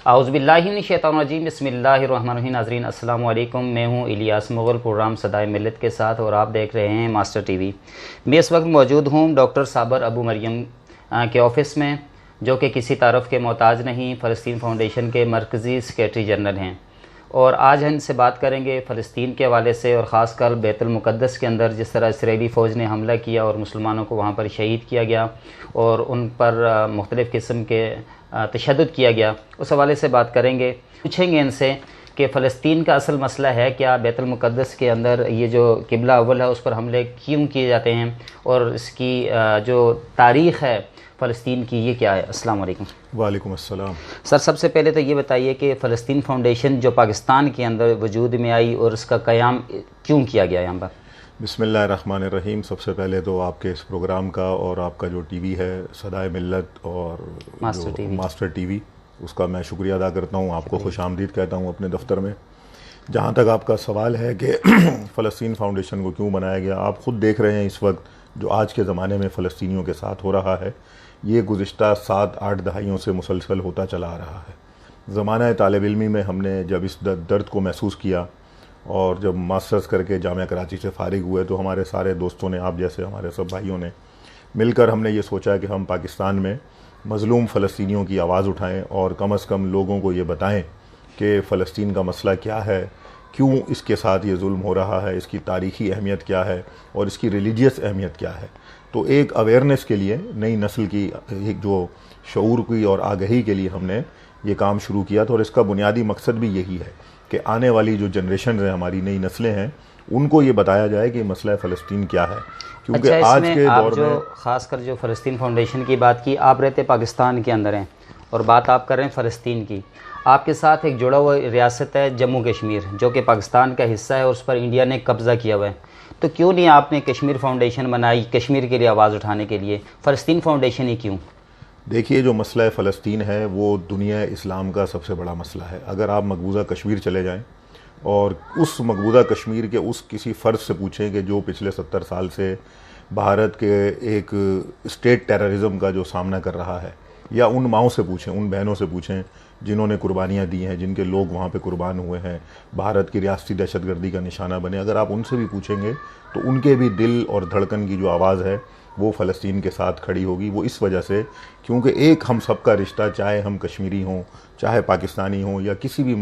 आउज़ुबिल्लाहिमिनश्शैतानिर्रजीम बिस्मिल्लाहिर्रहमानिर्रहीम। नाज़रीन अस्सलाम वालेकुम। मैं हूँ इलियास मुग़ल प्रोग्राम सदाए मिल्लत के साथ और आप देख रहे हैं मास्टर टीवी। मैं इस वक्त मौजूद हूँ डॉक्टर साबर अबू मरियम के ऑफ़िस में, जो कि किसी तारफ़ के मोहताज नहीं, फ़लस्तीन फ़ाउंडेशन के मरकज़ी सेक्रेटरी जनरल हैं। और आज हम इनसे बात करेंगे फ़लस्तीन के हवाले से और ख़ासकर बैतुल मुक़द्दस के अंदर जिस तरह इसराइली फ़ौज ने हमला किया और मुसलमानों को वहाँ पर शहीद किया गया और उन पर मुख्तलिफ़ किस्म के तशद्दुद किया गया, उस हवाले से बात करेंगे। पूछेंगे इनसे कि फ़लस्तीन का असल मसला है क्या, बैतुल मुक़द्दस के अंदर ये जो किबला अव्वल है उस पर हमले क्यों किए जाते हैं और इसकी जो तारीख़ है फ़लस्तीन की ये क्या है। अस्सलाम वालेकुम। वालेकुम अस्सलाम। सर, सबसे पहले तो ये बताइए कि फ़लस्तीन फ़ाउंडेशन जो पाकिस्तान के अंदर वजूद में आई और इसका क़याम क्यों किया गया यहाँ पर। बिस्मिल्लाहिर्रहमानिर्रहीम। सबसे पहले तो आपके इस प्रोग्राम का और आपका जो टीवी है सदाए मिल्लत और मास्टर टीवी, उसका मैं शुक्रिया अदा करता हूँ। आपको खुशामदीद कहता हूँ अपने दफ्तर में। जहाँ तक आपका सवाल है कि फ़लस्तीन फ़ाउंडेशन को क्यों बनाया गया, आप ख़ुद देख रहे हैं इस वक्त जो आज के ज़माने में फ़लस्तीनियों के साथ हो रहा है, ये गुज़िश्ता 7-8 दहाइयों से मुसलसल होता चला आ रहा है। ज़माना तालिब इल्मी में हमने जब इस दर्द को महसूस किया और जब मास्टर्स करके जामिया कराची से फ़ारिग हुए तो हमारे सारे दोस्तों ने, आप जैसे हमारे सब भाइयों ने मिलकर हमने ये सोचा कि हम पाकिस्तान में मज़लूम फ़लस्तीनियों की आवाज़ उठाएं और कम से कम लोगों को ये बताएं कि फ़लस्तीन का मसला क्या है, क्यों इसके साथ ये जुल्म हो रहा है, इसकी तारीख़ी अहमियत क्या है और इसकी रिलीजियस अहमियत क्या है। तो एक अवेयरनेस के लिए, नई नस्ल की एक जो शऊर की और आगही के लिए हमने ये काम शुरू किया था। और इसका बुनियादी मकसद भी यही है कि आने वाली जो जनरेशन है, हमारी नई नस्लें हैं, उनको ये बताया जाए कि मसला फ़लस्तीन क्या है। क्योंकि आज के दौर में ख़ासकर जो फ़लस्तीन फ़ाउंडेशन की बात की, आप रहते पाकिस्तान के अंदर हैं और बात आप कर रहे हैं फ़लस्तीन की। आपके साथ एक जुड़ा हुआ रियासत है जम्मू कश्मीर, जो कि पाकिस्तान का हिस्सा है और उस पर इंडिया ने कब्ज़ा किया हुआ है। तो क्यों नहीं आपने कश्मीर फ़ाउंडेशन बनाई कश्मीर के लिए आवाज़ उठाने के लिए, फ़लस्तीन फ़ाउंडेशन ही क्यों? देखिए, जो मसला फ़लस्तीन है वो दुनिया इस्लाम का सबसे बड़ा मसला है। अगर आप मकबूजा कश्मीर चले जाएं और उस मकबूजा कश्मीर के उस किसी फ़र्द से पूछें कि जो पिछले 70 साल से भारत के एक स्टेट टेररिज्म का जो सामना कर रहा है, या उन माओं से पूछें, उन बहनों से पूछें जिन्होंने कुर्बानियाँ दी हैं, जिनके लोग वहाँ पे कुर्बान हुए हैं, भारत की रियासती दहशतगर्दी का निशाना बने, अगर आप उनसे भी पूछेंगे तो उनके भी दिल और धड़कन की जो आवाज़ है वो फ़लस्तीन के साथ खड़ी होगी। वो इस वजह से क्योंकि एक हम सबका रिश्ता, चाहे हम कश्मीरी हों, चाहे पाकिस्तानी हों, या किसी भी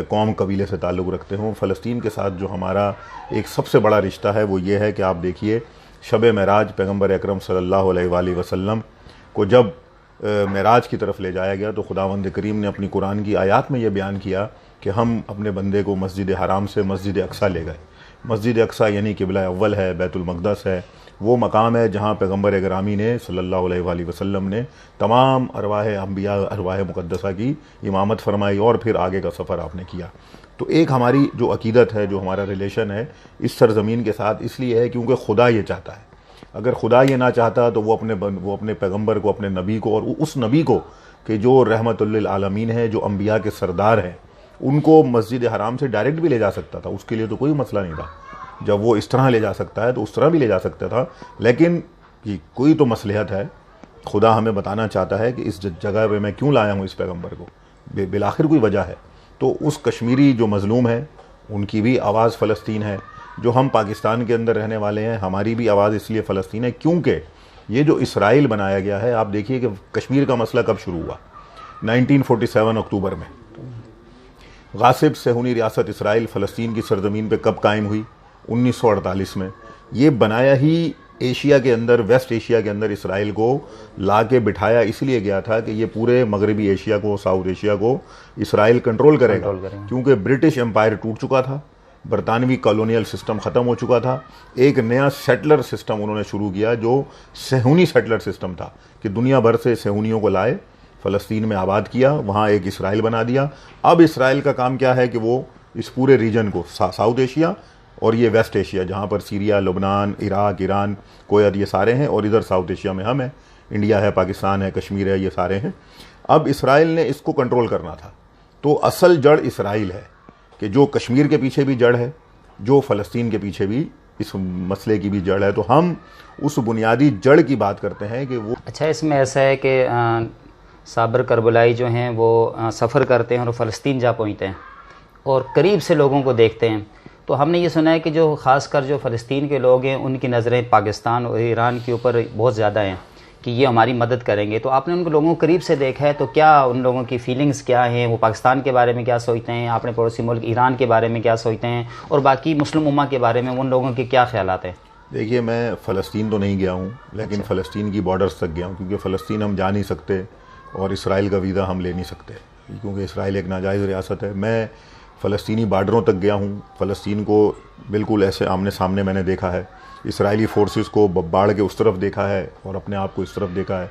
कौम कबीले से ताल्लुक़ रखते हों, फ़लस्तीन के साथ जो हमारा एक सबसे बड़ा रिश्ता है वो ये है कि आप देखिए, शब मेराज पैगम्बर अकरम सल्लल्लाहु अलैहि वसल्लम को जब मेराज की तरफ ले जाया गया तो खुदावंद करीम ने अपनी कुरान की आयत में यह बयान किया कि हम अपने बंदे को मस्जिद हराम से मस्जिद अक्सा ले गए। मस्जिद अक्सा यानी किबला अव्वल है, बैतुल मक़दस है, वो मकाम है जहाँ पैगम्बर गिरामी ने सल्लल्लाहु अलैहि वसल्लम ने तमाम अरवाह अंबिया, अरवाह मुक़द्दसा की इमामत फरमाई और फिर आगे का सफ़र आपने किया। तो एक हमारी जो अकीदत है, जो हमारा रिलेशन है इस सरज़मीन के साथ, इसलिए है क्योंकि खुदा ये चाहता है। अगर खुदा ये ना चाहता तो वो अपने पैगम्बर को, अपने नबी को, और उस नबी को कि जो रहमतुल लिल आलमीन है, जो अंबिया के सरदार हैं, उनको मस्जिद हराम से डायरेक्ट भी ले जा सकता था। उसके लिए तो कोई मसला नहीं था। जब वो इस तरह ले जा सकता है तो उस तरह भी ले जा सकता था। लेकिन कोई तो मसलहत है, खुदा हमें बताना चाहता है कि इस जगह पे मैं क्यों लाया हूँ इस पैगम्बर को, बिलाखिर कोई वजह है। तो उस कश्मीरी जो मज़लूम है उनकी भी आवाज़ फ़लस्तीन है। जो हम पाकिस्तान के अंदर रहने वाले हैं, हमारी भी आवाज़ इसलिए फ़लस्तीन है क्योंकि ये जो इसराइल बनाया गया है, आप देखिए कि कश्मीर का मसला कब शुरू हुआ, 1947 अक्टूबर में। गासिब सेहूनी रियासत इसराइल फ़लस्तीन की सरज़मीन पे कब कायम हुई, 1948 में। ये बनाया ही एशिया के अंदर, वेस्ट एशिया के अंदर इसराइल को ला के बिठाया इसलिए गया था कि ये पूरे मगरबी एशिया को, साउथ एशिया को इसराइल कंट्रोल करेगा। क्योंकि ब्रिटिश एम्पायर टूट चुका था, बरतानवी कॉलोनियल सिस्टम ख़त्म हो चुका था, एक नया सेटलर सिस्टम उन्होंने शुरू किया जो सेहूनी सेटलर सिस्टम था कि दुनिया भर से सेहूनियों को लाए, फ़लस्तीन में आबाद किया, वहाँ एक इसराइल बना दिया। अब इसराइल का काम क्या है कि वो इस पूरे रीजन को, साउथ एशिया और ये वेस्ट एशिया जहाँ पर सीरिया, लुबनान, इराक, ईरान, कोयत, ये सारे हैं, और इधर साउथ एशिया में हम हैं, इंडिया है, पाकिस्तान है, कश्मीर है, ये सारे हैं। अब इसराइल ने इसको कंट्रोल करना था। तो असल जड़ इसराइल है कि जो कश्मीर के पीछे भी जड़ है, जो फ़लस्तीन के पीछे भी इस मसले की भी जड़ है। तो हम उस बुनियादी जड़ की बात करते हैं कि वो अच्छा, इसमें ऐसा है कि साबर करबलाई जो हैं वो सफ़र करते हैं और फ़लस्तीन जा पहुँचते हैं और करीब से लोगों को देखते हैं। तो हमने ये सुना है कि जो ख़ासकर जो फ़लस्तीन के लोग हैं उनकी नज़रें पाकिस्तान और ईरान के ऊपर बहुत ज़्यादा हैं कि ये हमारी मदद करेंगे। तो आपने उन लोगों को करीब से देखा है, तो क्या उन लोगों की फ़ीलिंग्स क्या हैं, वो पाकिस्तान के बारे में क्या सोचते हैं, आपने पड़ोसी मुल्क ईरान के बारे में क्या सोचते हैं, और बाकी मुस्लिम उम्मा के बारे में उन लोगों के क्या ख्यालात हैं? देखिए, मैं फ़लस्तीन तो नहीं गया हूँ, लेकिन फ़लस्तीन की बॉर्डर्स तक गया हूँ, क्योंकि फ़लस्तीन हम जा नहीं सकते और इसराइल का वीज़ा हम ले नहीं सकते, क्योंकि इसराइल एक नाजायज़ रियासत है। मैं फ़लस्तीनी बॉर्डरों तक गया हूँ, फ़लस्तीन को बिल्कुल ऐसे आमने सामने मैंने देखा है, इसराइली फ़ोर्सेस को बाढ़ के उस तरफ देखा है और अपने आप को इस तरफ देखा है,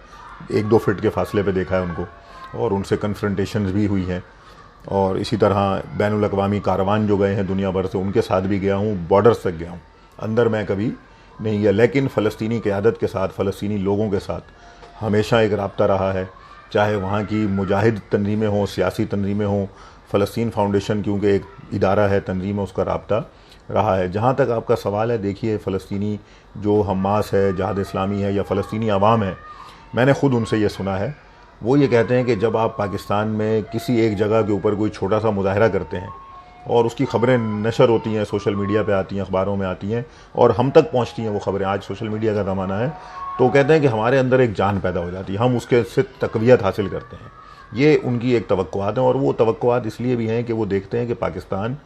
1-2 फीट के फासले पे देखा है उनको, और उनसे कन्फ्रंटेशंस भी हुई हैं। और इसी तरह बैनुल अक़वामी कारवान जो गए हैं दुनिया भर से, उनके साथ भी गया हूँ, बॉर्डर्स तक गया हूँ, अंदर मैं कभी नहीं गया। लेकिन फ़लस्तीनी क़यादत के साथ, फ़लस्तीनी लोगों के साथ हमेशा एक रब्ता रहा है, चाहे वहाँ की मुजाहिद तंजीमें हों, सियासी तंजीमें हों। फ़लस्तीन फाउंडेशन क्योंकि एक इदारा है, तंजीम है, उसका रब्ता रहा है। जहाँ तक आपका सवाल है, देखिए, फ़लस्तीनी जो हमास है, जहाद इस्लामी है, या फ़लस्तीनी अवाम है, मैंने ख़ुद उनसे ये सुना है, वो ये कहते हैं कि जब आप पाकिस्तान में किसी एक जगह के ऊपर कोई छोटा सा मुजाहरा करते हैं और उसकी ख़बरें नशर होती हैं, सोशल मीडिया पे आती हैं, अखबारों में आती हैं और हम तक पहुंचती हैं वो ख़बरें, आज सोशल मीडिया का ज़माना है, तो कहते हैं कि हमारे अंदर एक जान पैदा हो जाती है, हम उसके से तक़वियत हासिल करते हैं। ये उनकी एक तवक्कुआत है, और वो तवक्कुआत इसलिए भी हैं कि वो देखते हैं कि पाकिस्तान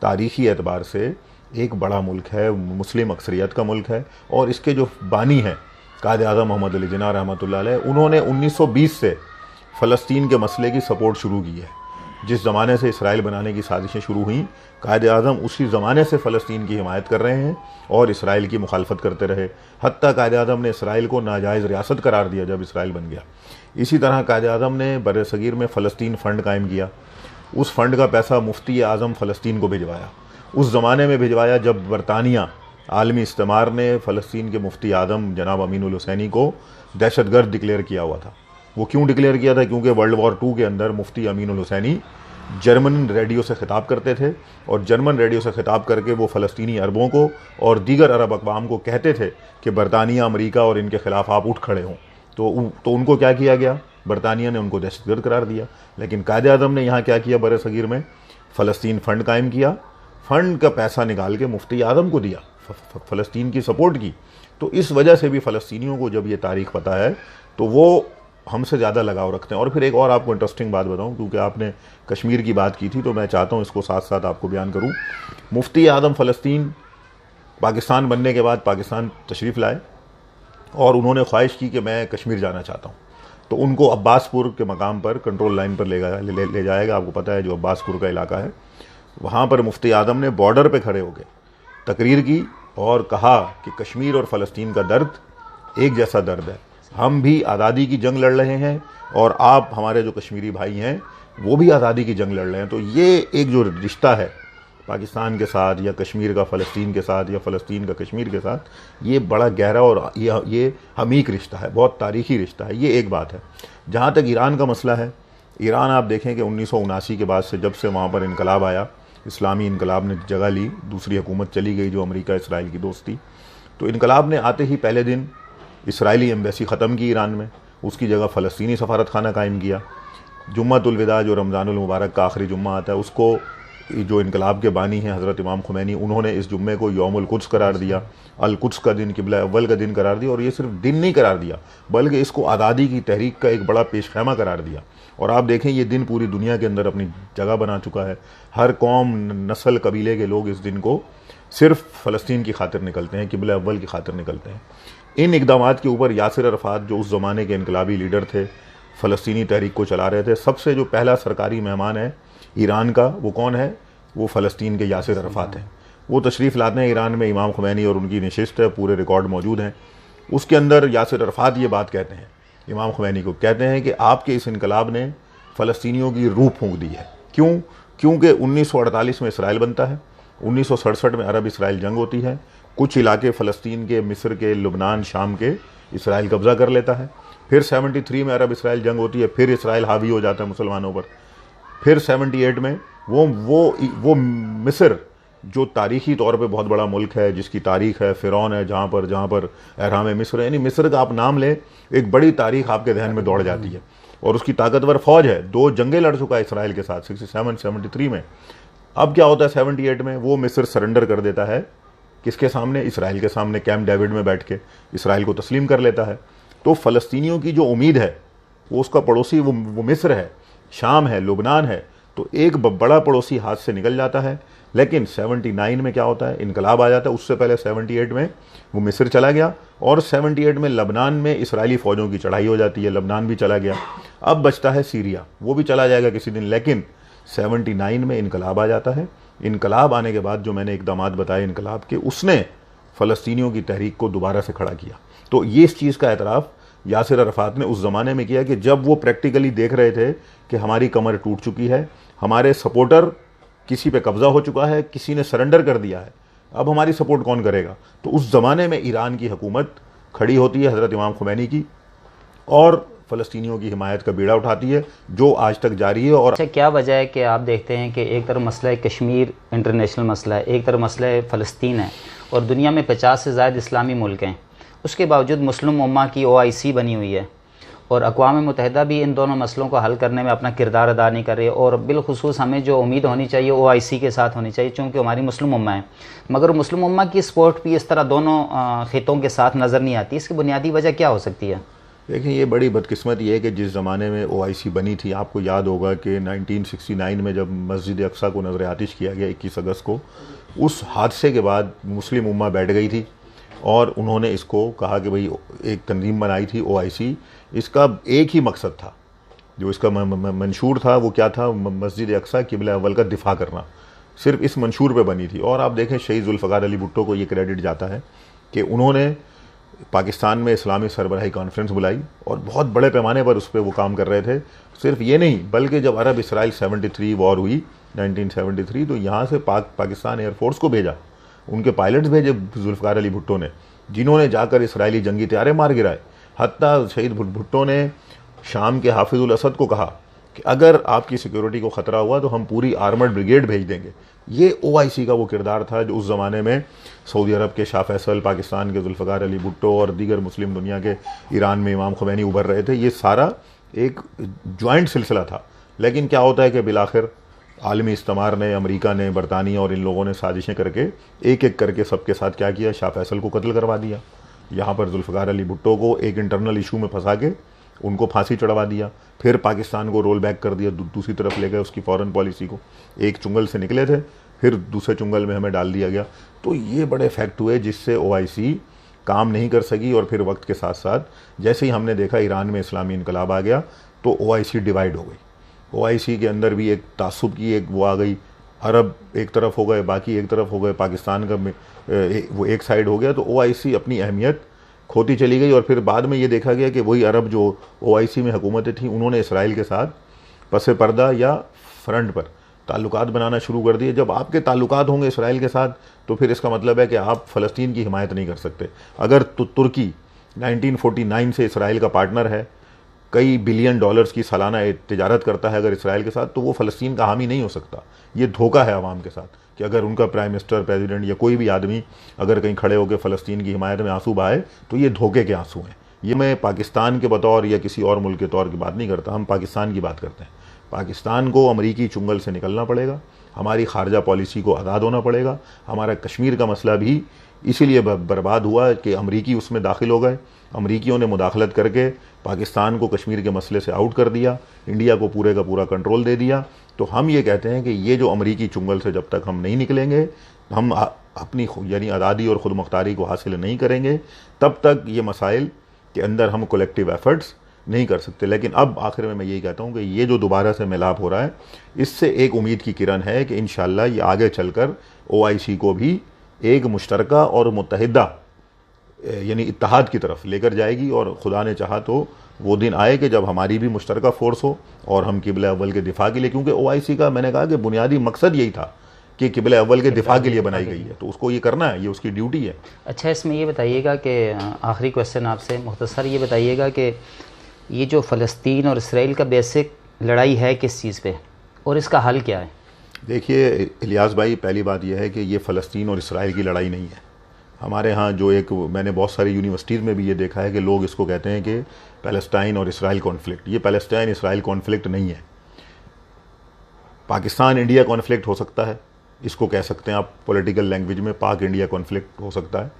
तारीख़ी एतबार से एक बड़ा मुल्क है, मुस्लिम अक्सरियत का मुल्क है, और इसके जो बानी हैं कायद आज़म मोहम्मद अली जिन्ना रहमतुल्लाह अलैह, उन्होंने 1920 से फ़लस्तीन के मसले की सपोर्ट शुरू की है। जिस ज़माने से इसराइल बनाने की साजिशें शुरू हुई, कायद आज़म उसी ज़माने से फ़लस्तीन की हिमायत कर रहे हैं और इसराइल की मुखालफत करते रहे। हत्ता कायद आज़म ने इसराइल को नाजायज़ रियासत करार दिया जब इसराइल बन गया। इसी तरह कायद आज़म ने बर सगीर में फ़लस्तीन फ़ंड कायम किया, उस फ़ंड का पैसा मुफ्ती आज़म फ़लस्तीन को भिजवाया, उस ज़माने में भिजवाया जब बरतानिया आलमी इस्तेमार ने फ़लस्तीन के मुफ्ती आज़म जनाब अमीनुल हुसैनी को दहशतगर्द डिक्लेयर किया हुआ था। वो क्यों डिक्लेयर किया था? क्योंकि वर्ल्ड वॉर 2 के अंदर मुफ्ती अमीनुल हुसैनी जर्मन रेडियो से ख़िताब करते थे, और जर्मन रेडियो से ख़िताब करके वो फ़लस्तीनी अरबों को और दीगर अरब अक़वाम को कहते थे कि बरतानिया, अमरीका और इनके ख़िलाफ़ आप उठ खड़े हों। तो उनको क्या किया गया? बरतानिया ने उनको दहशतगर्द करार दिया। लेकिन कायद आज़म ने यहाँ क्या किया? बर सगीर में फ़लस्तीन फ़ंड कायम किया, फ़ंड का पैसा निकाल के मुफ्ती आज़म को दिया, फ़लस्तीन की सपोर्ट की। तो इस वजह से भी फ़लस्तीनियों को जब ये तारीख़ पता है तो वो हमसे ज़्यादा लगाव रखते हैं। और फिर एक और आपको इंटरेस्टिंग बात बताऊं, क्योंकि आपने कश्मीर की बात की थी तो मैं चाहता हूं इसको साथ साथ आपको बयान करूं। मुफ्ती आज़म फ़लस्तीन पाकिस्तान बनने के बाद पाकिस्तान तशरीफ़ लाए और उन्होंने ख्वाहिश की कि मैं कश्मीर जाना चाहता हूं, तो उनको अब्बासपुर के मकाम पर कंट्रोल लाइन पर ले जाएगा। आपको पता है जो अब्बासपुर का इलाका है, वहाँ पर मुफ्ती आज़म ने बॉर्डर पर खड़े होकर तकरीर की और कहा कि कश्मीर और फ़लस्तीन का दर्द एक जैसा दर्द है, हम भी आज़ादी की जंग लड़ रहे हैं और आप हमारे जो कश्मीरी भाई हैं वो भी आज़ादी की जंग लड़ रहे हैं। तो ये एक जो रिश्ता है पाकिस्तान के साथ, या कश्मीर का फ़लस्तीन के साथ, या फ़लस्तीन का कश्मीर के साथ, ये बड़ा गहरा और ये हमीक रिश्ता है, बहुत तारीख़ी रिश्ता है। ये एक बात है। जहाँ तक ईरान का मसला है, ईरान आप देखें कि 1979 के बाद से, जब से वहाँ पर इनकलाब आया, इस्लामी इनकलाब ने जगह ली, दूसरी हुकूमत चली गई जो अमेरिका इसराइल की दोस्त थी, तो इनकलाब ने आते ही पहले दिन इसराइली एम्बेसी ख़त्म की ईरान में, उसकी जगह फ़लस्तीनी सफारत खाना कायम किया। जुम्मतुल विदा जो रमज़ानुल मुबारक का आखिरी जुम्मा आता है, उसको जो इनकलाब के बानी हैं हज़रत इमाम खुमैनी, उन्होंने इस जुम्मे को यौमुल कुद्स करार दिया, अल कुद्स का दिन, किबला अव्वल का दिन करार दिया। और ये सिर्फ दिन नहीं करार दिया बल्कि इसको आज़ादी की तहरीक का एक बड़ा पेशखैमा करार दिया। और आप देखें ये दिन पूरी दुनिया के अंदर अपनी जगह बना चुका है। हर कौम, नस्ल, कबीले के लोग इस दिन को सिर्फ फ़लस्तीन की खातिर निकलते हैं, किबला अव्वल की खातिर निकलते हैं। इन इक़दामात के ऊपर यासिर अरफ़ात जो उस ज़माने के इनकलाबी लीडर थे, फ़लस्तीनी तहरीक को चला रहे थे, सबसे जो पहला सरकारी मेहमान है ईरान का, वो कौन है? वो फ़लस्तीन के यासिर अरफ़ात हैं। वो तशरीफ़ लाते हैं ईरान में, इमाम खुमैनी और उनकी नशिस्त है, पूरे रिकॉर्ड मौजूद हैं। उसके अंदर यासिर अरफ़ात ये बात कहते हैं इमाम खुमैनी को, कहते हैं कि आपके इस इनकलाब ने फ़लस्तीनियों की रूह फूंक दी है। क्यों? क्योंकि 1948 में इसराइल बनता है, 1967 में अरब इसराइल जंग होती है, कुछ इलाके फ़लस्तीन के, मिस्र के, लुबनान, शाम के इसराइल कब्ज़ा कर लेता है। फिर 73 में अरब इसराइल जंग होती है, फिर इसराइल हावी हो जाता है मुसलमानों पर। फिर 78 में वो मिस्र जो तारीख़ी तौर पे बहुत बड़ा मुल्क है, जिसकी तारीख़ है, फ़िरौन है, जहाँ पर एहराम मिस्र, यानी मिस्र का आप नाम लें एक बड़ी तारीख़ आपके जहन में दौड़ जाती है। और उसकी ताकतवर फौज है, 2 जंगें लड़ चुका है इसराइल के साथ 67 73 में। अब क्या होता है 78 में, वो मिस्र सरेंडर कर देता है किसके सामने, इसराइल के सामने, कैंप डेविड में बैठ के इसराइल को तस्लीम कर लेता है। तो फ़लस्तीनियों की जो उम्मीद है, वो उसका पड़ोसी वो मिस्र है, शाम है, लुबनान है, तो एक बड़ा पड़ोसी हाथ से निकल जाता है। लेकिन 79 में क्या होता है, इनकलाब आ जाता है। उससे पहले 78 में वो मिस्र चला गया, और 78 में लबनान में इसराइली फ़ौजों की चढ़ाई हो जाती है, लबनान भी चला गया। अब बचता है सीरिया, वो भी चला जाएगा किसी दिन। लेकिन 79 में इनकलाब आ जाता है। इनकलाब आने के बाद जो मैंने इकदामात बताए इनकलाब के, उसने फ़लस्तीनियों की तहरीक को दोबारा से खड़ा किया। तो ये इस चीज़ का एतराफ़ यासिर अरफ़ात ने उस ज़माने में किया कि जब वो प्रैक्टिकली देख रहे थे कि हमारी कमर टूट चुकी है, हमारे सपोर्टर किसी पे कब्ज़ा हो चुका है, किसी ने सरेंडर कर दिया है, अब हमारी सपोर्ट कौन करेगा। तो उस ज़माने में ईरान की हुकूमत खड़ी होती है, हज़रत इमाम खुमैनी की, और फ़लस्तीनियों की हिमायत का बीड़ा उठाती है, जो आज तक जारी है। और अच्छा, क्या वजह है कि आप देखते हैं कि एक तरफ मसला कश्मीर इंटरनेशनल मसला है, एक तरफ मसला फ़लस्तीन है, और दुनिया में 50 से ज़ायद इस्लामी मुल्क हैं, उसके बावजूद मुस्लिम उम्मा की OIC बनी हुई है, और अक़वाम मुत्तहिदा भी इन दोनों मसलों को हल करने में अपना किरदार अदा नहीं कर रही है। और बिलखुसूस हमें जो उम्मीद होनी चाहिए OIC के साथ होनी चाहिए, चूँकि हमारी मुस्लिम उम्मा है, मगर मुस्लिम उम्मा की सपोर्ट भी इस तरह दोनों खितों के साथ नज़र नहीं आती। इसकी बुनियादी वजह क्या हो सकती है? देखिए, ये बड़ी बदकिस्मती है कि जिस ज़माने में OIC बनी थी, आपको याद होगा कि 1969 में जब मस्जिद अक्सा को नज़र आतिश किया गया 21 अगस्त को, उस हादसे के बाद मुस्लिम उम्मा बैठ गई थी, और उन्होंने इसको कहा कि भाई एक तंजीम बनाई थी OIC, इसका एक ही मकसद था, जो इसका मंशूर था वो क्या था, मस्जिद अक्सा किबला अव्वल का दिफा करना, सिर्फ इस मंशूर पे बनी थी। और आप देखें शहीद जुल्फ़िकार अली भुट्टो को ये क्रेडिट जाता है कि उन्होंने पाकिस्तान में इस्लामी सरबराही कॉन्फ्रेंस बुलाई, और बहुत बड़े पैमाने पर उस पर वो काम कर रहे थे। सिर्फ ये नहीं, बल्कि जब अरब इसराइल 73 वॉर हुई 1973, तो यहाँ से पाकिस्तान एयरफोर्स को भेजा, उनके पायलट्स भेजे जुल्फ़िकार अली भुट्टो ने, जिन्होंने जाकर इसराइली जंगी तैयारे मार गिराए। हत्ता शहीद भुट्टो ने शाम के हाफिजुल असद को कहा कि अगर आपकी सिक्योरिटी को ख़तरा हुआ तो हम पूरी आर्मर्ड ब्रिगेड भेज देंगे। ये OIC का वो किरदार था जो उस ज़माने में सऊदी अरब के शाह फैसल, पाकिस्तान के जुल्फ़िकार अली भुट्टो, और दीगर मुस्लिम दुनिया के, ईरान में इमाम खुमैनी उभर रहे थे। ये सारा एक जॉइंट सिलसिला था। लेकिन क्या होता है कि बिलाखिर आलमी इस्तेमार ने, अमेरिका ने, बरतानिया और इन लोगों ने साजिशें करके एक एक करके सबके साथ क्या किया, शाह फैसल को कत्ल करवा दिया। यहाँ पर जुल्फ़िकार अली भुट्टो को एक इंटरनल इशू में फंसा के उनको फांसी चढ़वा दिया। फिर पाकिस्तान को रोल बैक कर दिया, दूसरी तरफ ले गए उसकी फॉरेन पॉलिसी को। एक चुंगल से निकले थे, फिर दूसरे चुंगल में हमें डाल दिया गया। तो ये बड़े फैक्ट हुए जिससे OIC काम नहीं कर सकी। और फिर वक्त के साथ साथ जैसे ही हमने देखा ईरान में इस्लामी इनकलाब आ गया, तो OIC डिवाइड हो गई। OIC के अंदर भी एक तासुब की एक वो आ गई, अरब एक तरफ हो गए, बाकी एक तरफ हो गए, पाकिस्तान का वो एक साइड हो गया। तो OIC अपनी अहमियत खोती चली गई। और फिर बाद में ये देखा गया कि वही अरब जो OIC में हुकूमतें थीं, उन्होंने इसराइल के साथ पसे पर्दा या फ्रंट पर ताल्लुकात बनाना शुरू कर दिए। जब आपके ताल्लुकात होंगे इसराइल के साथ, तो फिर इसका मतलब है कि आप फ़लस्तीन की हिमायत नहीं कर सकते। अगर तुर्की 1949 से इसराइल का पार्टनर है, कई बिलियन डॉलर्स की सालाना तिजारत करता है अगर इसराइल के साथ, तो वो फ़लस्तीन का हामी नहीं हो सकता। ये धोखा है अवाम के साथ कि अगर उनका प्राइम मिनिस्टर, प्रेसिडेंट या कोई भी आदमी अगर कहीं खड़े होकर फ़लस्तीन की हिमायत में आंसू बहाए, तो ये धोखे के आंसू हैं। ये मैं पाकिस्तान के बतौर या किसी और मुल्क के तौर की बात नहीं करता, हम पाकिस्तान की बात करते हैं। पाकिस्तान को अमरीकी चुंगल से निकलना पड़ेगा, हमारी खारजा पॉलिसी को आज़ाद होना पड़ेगा। हमारा कश्मीर का मसला भी इसीलिए बर्बाद हुआ कि अमरीकी उसमें दाखिल हो गए। अमरीकियों ने मुदाखलत करके पाकिस्तान को कश्मीर के मसले से आउट कर दिया, इंडिया को पूरे का पूरा कंट्रोल दे दिया। तो हम ये कहते हैं कि ये जो अमरीकी चुंगल से जब तक हम नहीं निकलेंगे, हम अपनी यानी आज़ादी और ख़ुद मुख्तारी को हासिल नहीं करेंगे, तब तक ये मसाइल के अंदर हम कलेक्टिव एफर्ट्स नहीं कर सकते। लेकिन अब आखिर में मैं यही कहता हूँ कि ये जो दोबारा से मिलाप हो रहा है, इससे एक उम्मीद की किरण है कि इंशाअल्लाह ये आगे चलकर OIC को भी एक मुश्तरका और मुत्तहिदा यानी इत्तेहाद की तरफ लेकर जाएगी। और खुदा ने चाहा तो वो दिन आए कि जब हमारी भी मुश्तरका फोर्स हो और हम किबला अव्वल के दिफा के लिए, क्योंकि OIC का मैंने कहा कि बुनियादी मकसद यही था कि किबला अव्वल के दिफा के लिए बनाई गई है, तो उसको ये करना है, ये उसकी ड्यूटी है। अच्छा, इसमें ये बताइएगा कि आखिरी क्वेश्चन आपसे मुख्तसर ये बताइएगा कि ये जो फ़लस्तीन और इसराइल का बेसिक लड़ाई है किस चीज़ पे और इसका हल क्या है? देखिए इलियास भाई, पहली बात यह है कि ये फ़लस्तीन और इसराइल की लड़ाई नहीं है, हमारे यहाँ जो एक, मैंने बहुत सारी यूनिवर्सिटीज़ में भी ये देखा है कि लोग इसको कहते हैं कि पैलेस्टाइन और इसराइल कॉन्फ्लिक्ट। ये पैलेस्टाइन इसराइल कॉन्फ्लिक्ट नहीं है। पाकिस्तान इंडिया कॉन्फ्लिक्ट हो सकता है, इसको कह सकते हैं आप पॉलिटिकल लैंग्वेज में, पाक इंडिया कॉन्फ्लिक्ट हो सकता है।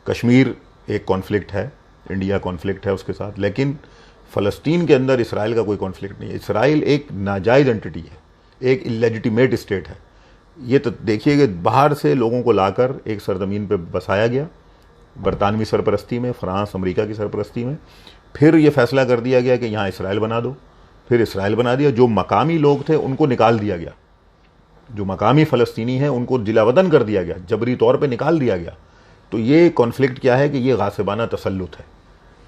कश्मीर एक कॉन्फ्लिक्ट है, इंडिया कॉन्फ्लिक्ट है उसके साथ, लेकिन फ़लस्तीन के अंदर इसराइल का कोई कॉन्फ्लिक्ट नहीं है। इसराइल एक नाजायज़ एंटिटी है, एक इलेजिटिमेट स्टेट है। ये तो देखिए कि बाहर से लोगों को लाकर एक सरजमीन पे बसाया गया, बरतानवी सरपरस्ती में, फ्रांस अमेरिका की सरपरस्ती में। फिर ये फैसला कर दिया गया कि यहाँ इसराइल बना दो, फिर इसराइल बना दिया। जो मकामी लोग थे उनको निकाल दिया गया, जो मकामी फ़लस्तीनी हैं उनको जिलावतन कर दिया गया, जबरी तौर पे निकाल दिया गया। तो ये कॉन्फ्लिक्ट क्या है कि ये गासिबाना तसल्लुत है।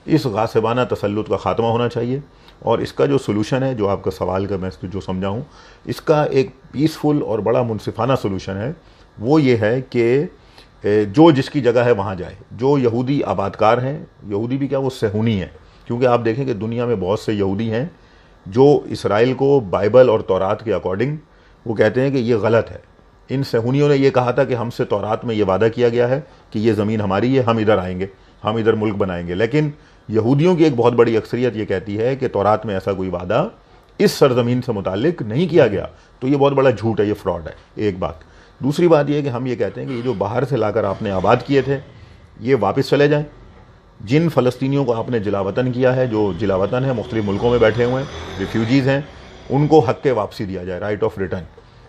इस गासिबाना तसल्लुत का ख़ात्मा होना चाहिए, और इसका जो सोल्यूशन है, जो आपका सवाल का मैं जो समझा हूँ, इसका एक पीसफुल और बड़ा मुनसिफाना सोल्यूशन है। वो ये है कि जो जिसकी जगह है वहाँ जाए। जो यहूदी आबादकार हैं, यहूदी भी क्या, वो सहूनी हैं, क्योंकि आप देखें कि दुनिया में बहुत से यहूदी हैं जो इसराइल को बाइबल और तौरात के अकॉर्डिंग वो कहते हैं कि ये गलत है। इन सहूनियों ने ये कहा था कि हमसे तौरात में ये वादा किया गया है कि ये ज़मीन हमारी है, हम इधर आएंगे, हम इधर मुल्क बनाएंगे। लेकिन यहूदियों की एक बहुत बड़ी अक्सरियत ये कहती है कि तौरात में ऐसा कोई वादा इस सरजमीन से मुताल्लिक नहीं किया गया। तो ये बहुत बड़ा झूठ है, ये फ्रॉड है, एक बात। दूसरी बात ये है कि हम ये कहते हैं कि ये जो बाहर से लाकर आपने आबाद किए थे, ये वापस चले जाएँ। जिन फ़लस्तीनियों को आपने जिलावतन किया है, जो जिलावतन है, मुख्तलिफ मुल्कों में बैठे हुए हैं, रिफ्यूजीज़ हैं, उनको हक़ के वापसी दिया जाए, राइट ऑफ रिटर्न।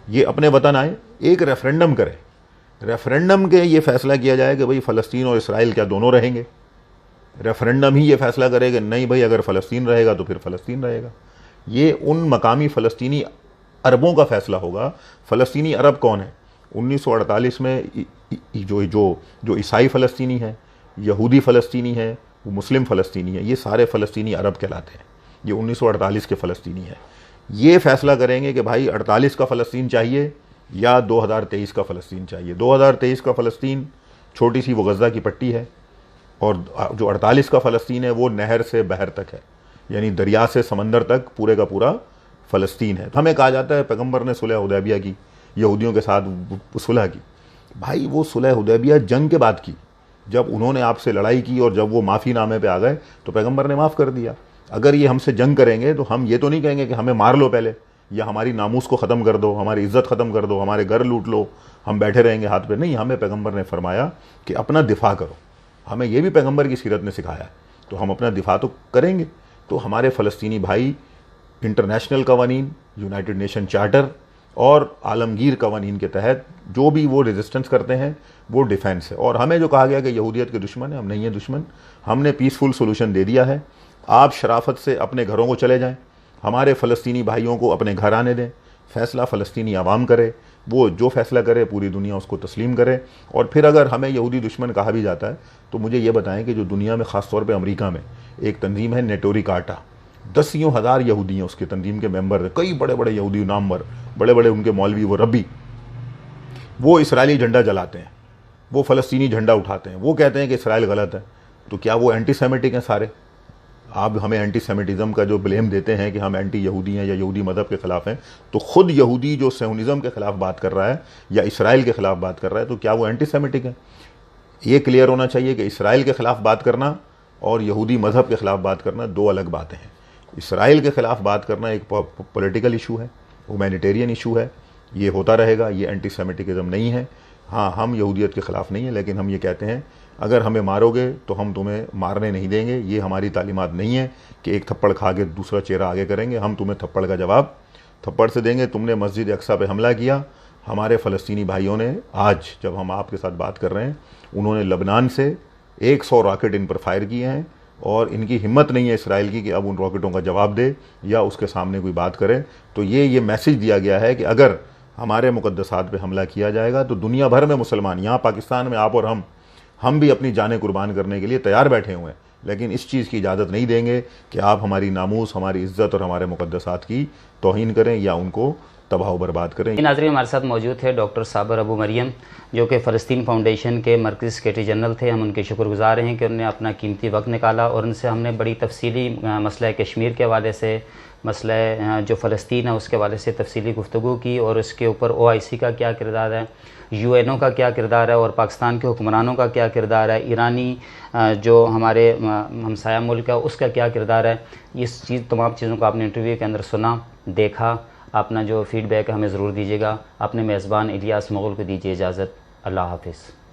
ये अपने वतन आए, एक रेफरेंडम करें, रेफरेंडम के ये फैसला किया जाए कि भाई फ़लस्तीन और इसराइल क्या दोनों रहेंगे। रेफरेंडम ही ये फैसला करे कि नहीं भाई, अगर फ़लस्तीन रहेगा तो फिर फ़लस्तीन रहेगा। ये उन मकामी फ़लस्तीनी अरबों का फैसला होगा। फ़लस्तीनी अरब कौन है? 1948 में जो ईसाई फ़लस्तीनी है, यहूदी फ़लस्तीनी है, वो मुस्लिम फ़लस्तीनी है, ये सारे फ़लस्तीनी अरब कहलाते हैं। ये 1948 के फ़लस्तीनी है। ये फैसला करेंगे कि भाई 48 का फ़लस्तीन चाहिए या 2023 का फ़लस्तीन चाहिए। 2023 का फ़लस्तीन छोटी सी वो गज़ा की पट्टी है, और जो 48 का फ़लस्तीन है वो नहर से बहर तक है, यानी दरिया से समंदर तक पूरे का पूरा फ़लस्तीन है। हमें कहा जाता है पैगम्बर ने सुलह हुदैबिया की, यहूदियों के साथ सुलह की। भाई वो सुलह हुदैबिया जंग के बाद की, जब उन्होंने आपसे लड़ाई की और जब वो माफ़ी नामे पे आ गए तो पैगम्बर ने माफ़ कर दिया। अगर ये हमसे जंग करेंगे तो हम ये तो नहीं कहेंगे कि हमें मार लो पहले, या हमारी नामूस को ख़त्म कर दो, हमारी इज़्ज़त ख़त्म कर दो, हमारे घर लूट लो, हम बैठे रहेंगे हाथ पे। नहीं, हमें पैगम्बर ने फरमाया कि अपना दिफा करो। हमें ये भी पैगम्बर की सीरत ने सिखाया है, तो हम अपना दिफा तो करेंगे। तो हमारे फ़लस्तीनी भाई इंटरनेशनल कवानीन, यूनाइटेड नेशन चार्टर और आलमगीर कवानीन के तहत जो भी वो रेजिस्टेंस करते हैं वो डिफेंस है। और हमें जो कहा गया कि यहूदियत के दुश्मन है, हम नहीं है दुश्मन। हमने पीसफुल सोल्यूशन दे दिया है। आप शराफत से अपने घरों को चले जाएं, हमारे फ़लस्तीनी भाइयों को अपने घर आने दें। फ़ैसला फ़लस्तीनी आवाम करे, वो जो फ़ैसला करे पूरी दुनिया उसको तस्लीम करे। और फिर अगर हमें यहूदी दुश्मन कहा भी जाता है तो मुझे ये बताएं कि जो दुनिया में ख़ास तौर पे अमेरिका में एक तंजीम है नेटोरी काटा, 10 हज़ार यहूदी हैं उसके तंजीम के मेंबर हैं, कई बड़े बड़े यहूदी नामवर, बड़े बड़े उनके मौलवी, वो रब्बी, वो इसराइली झंडा जलाते हैं, वो फ़लस्तीनी झंडा उठाते हैं, वो कहते हैं कि इसराइल गलत है। तो क्या वो एंटी सेमिटिक हैं सारे? आप हमें एंटी सेमिटिज़म का जो ब्लेम देते हैं कि हम एंटी यहूदी हैं या यहूदी मज़हब के ख़िलाफ़ हैं, तो ख़ुद यहूदी जो सेहुनिज़म के ख़िलाफ़ बात कर रहा है या इसराइल के ख़िलाफ़ बात कर रहा है, तो क्या वो एंटी सेमिटिक है? ये क्लियर होना चाहिए कि इसराइल के ख़िलाफ़ बात करना और यहूदी मज़हब के ख़िलाफ़ बात करना दो अलग बातें हैं। इसराइल के ख़िलाफ़ बात करना एक पॉलिटिकल इशू है, ह्यूमैनिटेरियन इशू है, ये होता रहेगा, ये एंटी सेमिटिज़म नहीं है। हाँ, हम यहूदियत के ख़िलाफ़ नहीं है, लेकिन हम ये कहते हैं अगर हमें मारोगे तो हम तुम्हें मारने नहीं देंगे। ये हमारी तालीमात नहीं है कि एक थप्पड़ खा के दूसरा चेहरा आगे करेंगे। हम तुम्हें थप्पड़ का जवाब थप्पड़ से देंगे। तुमने मस्जिद अक्सा पे हमला किया, हमारे फ़लस्तीनी भाइयों ने आज जब हम आपके साथ बात कर रहे हैं, उन्होंने लबनान से 100 रॉकेट इन पर फायर किए हैं, और इनकी हिम्मत नहीं है इसराइल की कि अब उन रॉकेटों का जवाब दे या उसके सामने कोई बात करे। तो ये मैसेज दिया गया है कि अगर हमारे मुक़द्दसात पे हमला किया जाएगा तो दुनिया भर में मुसलमान, यहाँ पाकिस्तान में आप और हम भी अपनी जानें कुर्बान करने के लिए तैयार बैठे हुए हैं, लेकिन इस चीज़ की इजाज़त नहीं देंगे कि आप हमारी नामूस, हमारी इज़्ज़त और हमारे मुक़द्दसात की तौहीन करें या उनको तबाह बर्बाद करें। नाज़रीन, हमारे साथ मौजूद थे डॉक्टर साबर अबू मरियम, जो कि फ़लस्तीन फाउंडेशन के मरकज़ी सेक्रेटरी जनरल थे। हम उनके शुक्रगुज़ार हैं कि उन्होंने अपना कीमती वक्त निकाला और उनसे हमने बड़ी तफसीली मसला कश्मीर के हवाले से, मसला जो फ़लस्तीन है उसके हवाले से तफसीली गुफ्तगू की, और उसके ऊपर OIC का क्या किरदार है, UNO का क्या किरदार है, और पाकिस्तान के हुक्मरानों का क्या किरदार है, ईरानी जो हमारे हमसाया मुल्क है उसका क्या किरदार है। इस तमाम चीज़ों को आपने इंटरव्यू के अंदर सुना, देखा। अपना जो फ़ीडबैक है हमें ज़रूर दीजिएगा। अपने मेज़बान इलियास मुग़ल को दीजिए इजाज़त। अल्लाह हाफ़िज़।